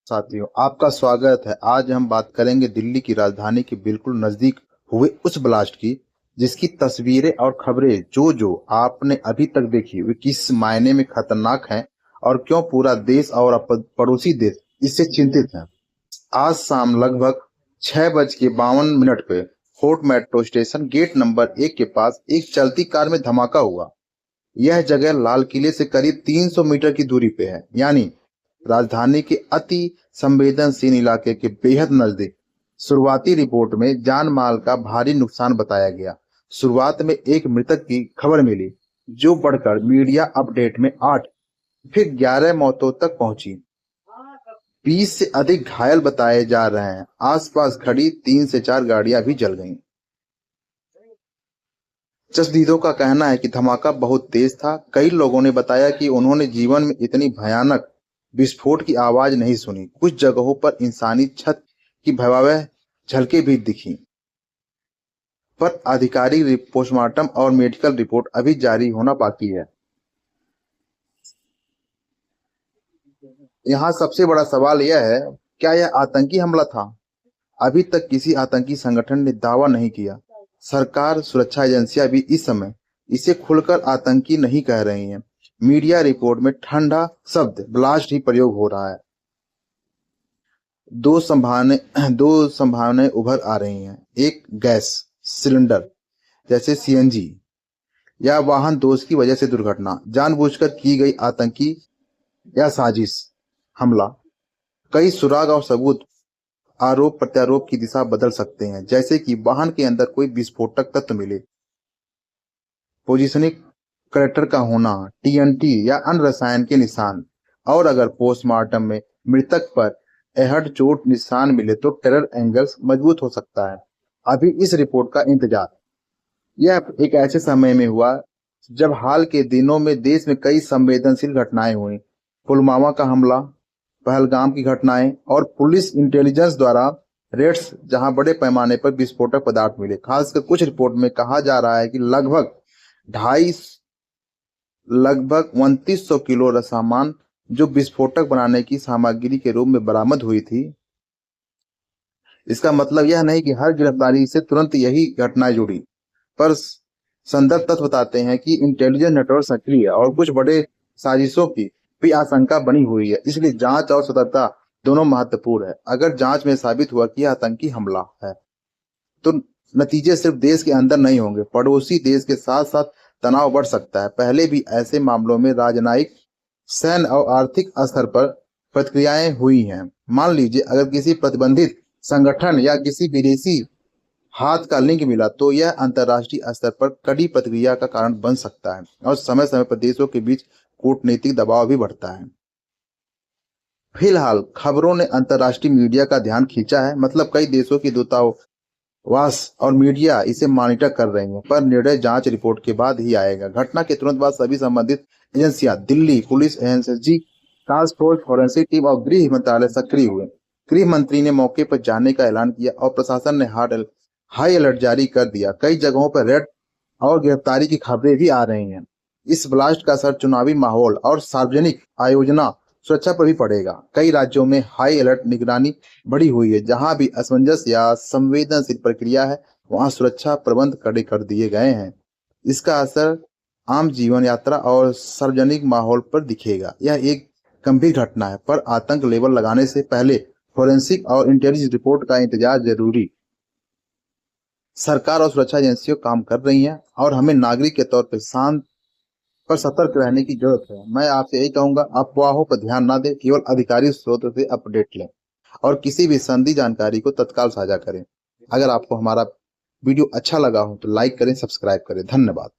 साथियों, आपका स्वागत है। आज हम बात करेंगे दिल्ली की राजधानी के बिल्कुल नजदीक हुए उस ब्लास्ट की, जिसकी तस्वीरें और खबरें जो आपने अभी तक देखी वे किस मायने में खतरनाक हैं और क्यों पूरा देश और पड़ोसी देश इससे चिंतित हैं। आज शाम लगभग 6:52 पे fort metro station gate number 1 के पास एक चलती कार में धमाका हुआ। यह जगह लाल किले से करीब 300 मीटर की दूरी पे है, यानी राजधानी के अति संवेदनशील इलाके के बेहद नजदीक। शुरुआती रिपोर्ट में जान माल का भारी नुकसान बताया गया। शुरुआत में एक मृतक की खबर मिली, जो बढ़कर मीडिया अपडेट में 8 फिर 11 मौतों तक पहुंची। 20 से अधिक घायल बताए जा रहे हैं। आसपास खड़ी 3 से 4 गाड़ियां भी जल गईं। चश्मदीदों का कहना है कि धमाका बहुत तेज था। कई लोगों ने बताया कि उन्होंने जीवन में इतनी भयानक विस्फोट की आवाज नहीं सुनी। कुछ जगहों पर इंसानी छत की भयावह झलकें भी दिखी, पर आधिकारिक पोस्टमार्टम और मेडिकल रिपोर्ट अभी जारी होना बाकी है। यहाँ सबसे बड़ा सवाल यह है, क्या यह आतंकी हमला था? अभी तक किसी आतंकी संगठन ने दावा नहीं किया। सरकार, सुरक्षा एजेंसियां भी इस समय इसे खुलकर आतंकी नहीं कह रही हैं। मीडिया रिपोर्ट में ठंडा शब्द ब्लास्ट ही प्रयोग हो रहा है। दो संभावनाएं उभर आ रही हैं। एक, गैस सिलेंडर जैसे सीएनजी या वाहन दोष की वजह से दुर्घटना, जानबूझकर की गई आतंकी या साजिश हमला। कई सुराग और सबूत आरोप प्रत्यारोप की दिशा बदल सकते हैं, जैसे कि वाहन के अंदर कोई विस्फोटक तत्व मिले, पोजिशनिंग करेक्टर का होना, टीएनटी या अन्य रसायन के निशान। और अगर पोस्टमार्टम में मृतक पर एहड चोट निशान मिले तो टेरर एंगल्स मजबूत हो सकता है। अभी इस रिपोर्ट का इंतजार। यह एक ऐसे समय में हुआ जब हाल के दिनों में देश में कई संवेदनशील घटनाएं हुई। पुलवामा का हमला, पहलगाम की घटनाएं और पुलिस इंटेलिजेंस द्वारा रेड्स, जहां बड़े पैमाने पर विस्फोटक पदार्थ मिले। खासकर कुछ रिपोर्ट में कहा जा रहा है कि लगभग 2900 किलो रसायन जो विस्फोटक बनाने की सामग्री के रूप में बरामद हुई थी। इसका मतलब यह नहीं कि हर गिरफ्तारी से तुरंत यही घटना जुड़ी, पर संदर्भ तथ्य बताते हैं कि इंटेलिजेंस नेटवर्क सक्रिय है और कुछ बड़े साजिशों की भी आशंका बनी हुई है। इसलिए जांच और सतर्कता दोनों महत्वपूर्ण है। अगर जांच में साबित हुआ कि यह आतंकी हमला है, तो नतीजे सिर्फ देश के अंदर नहीं होंगे, पड़ोसी देश के साथ साथ तनाव बढ़ सकता है। पहले भी ऐसे मामलों में राजनयिक, सैन्य और आर्थिक स्तर पर प्रतिक्रियाएं हुई हैं। मान लीजिए अगर किसी प्रतिबंधित संगठन या किसी विदेशी हाथ का लिंक मिला तो यह अंतर्राष्ट्रीय स्तर पर कड़ी प्रतिक्रिया का कारण बन सकता है और समय समय पर देशों के बीच कूटनीतिक दबाव भी बढ़ता है। फिलहाल खबरों ने अंतर्राष्ट्रीय मीडिया का ध्यान खींचा है। मतलब कई देशों की दूतावास और मीडिया इसे मॉनिटर कर रहे हैं, पर निर्णय जांच रिपोर्ट के बाद ही आएगा। घटना के तुरंत बाद सभी संबंधित एजेंसियां, Delhi police, NSG, task force, forensic team और गृह मंत्रालय सक्रिय हुए। गृह मंत्री ने मौके पर जाने का ऐलान किया और प्रशासन ने हाई अलर्ट जारी कर दिया। कई जगहों पर रेड और गिरफ्तारी की खबरें भी आ रही हैं। इस ब्लास्ट का असर चुनावी माहौल और सार्वजनिक आयोजना सुरक्षा पर भी पड़ेगा। कई राज्यों में हाई अलर्ट निगरानी बढ़ी हुई है। जहां भी असमंजस या संवेदनशील प्रक्रिया है, वहां सुरक्षा प्रबंध कड़े कर दिए गए हैं। इसका असर आम जीवन यात्रा और सार्वजनिक माहौल पर दिखेगा। यह एक गंभीर घटना है, पर आतंक लेबल लगाने से पहले फोरेंसिक और इंटेलिजेंस रिपोर्ट का इंतजार जरूरी। सरकार और सुरक्षा एजेंसियां काम कर रही हैं और हमें नागरिक के तौर पर शांत पर सतर्क रहने की जरूरत है। मैं आपसे यही कहूंगा, अफवाहों पर ध्यान ना दें, केवल अधिकारिक स्रोत से अपडेट लें और किसी भी संदिग्ध जानकारी को तत्काल साझा करें। अगर आपको हमारा वीडियो अच्छा लगा हो तो लाइक करें, सब्सक्राइब करें। धन्यवाद।